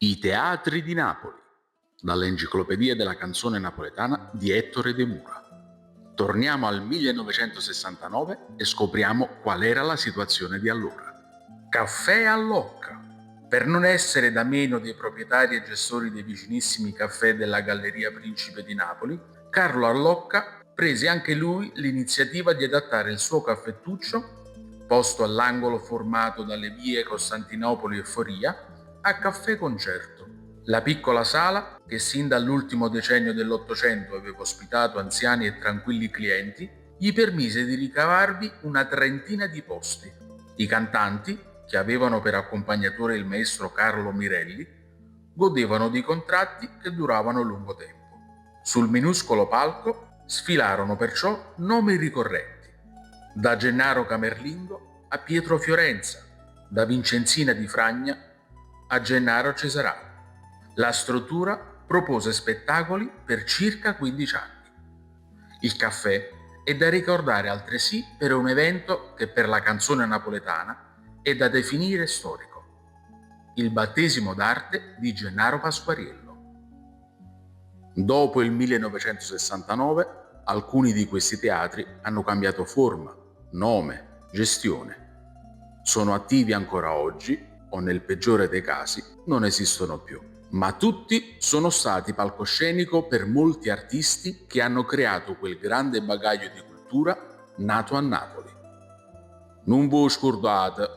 I teatri di Napoli, dall'Enciclopedia della canzone napoletana di Ettore De Mura. Torniamo al 1969 e scopriamo qual era la situazione di allora. Caffè all'Occa. Per non essere da meno dei proprietari e gestori dei vicinissimi caffè della Galleria Principe di Napoli, Carlo Allocca prese anche lui l'iniziativa di adattare il suo caffettuccio, posto all'angolo formato dalle vie Costantinopoli e Foria, a caffè concerto. La piccola sala, che sin dall'ultimo decennio dell'Ottocento aveva ospitato anziani e tranquilli clienti, gli permise di ricavarvi una trentina di posti. I cantanti, che avevano per accompagnatore il maestro Carlo Mirelli, godevano di contratti che duravano lungo tempo. Sul minuscolo palco sfilarono perciò nomi ricorrenti, da Gennaro Camerlingo a Pietro Fiorenza, da Vincenzina di Fragna a Gennaro Cesarano. La struttura propose spettacoli per circa 15 anni. Il caffè è da ricordare altresì per un evento che per la canzone napoletana è da definire storico: il battesimo d'arte di Gennaro Pasquariello. Dopo il 1969, alcuni di questi teatri hanno cambiato forma, nome, gestione. Sono attivi ancora oggi o, nel peggiore dei casi, non esistono più. Ma tutti sono stati palcoscenico per molti artisti che hanno creato quel grande bagaglio di cultura nato a Napoli. Non vi scordate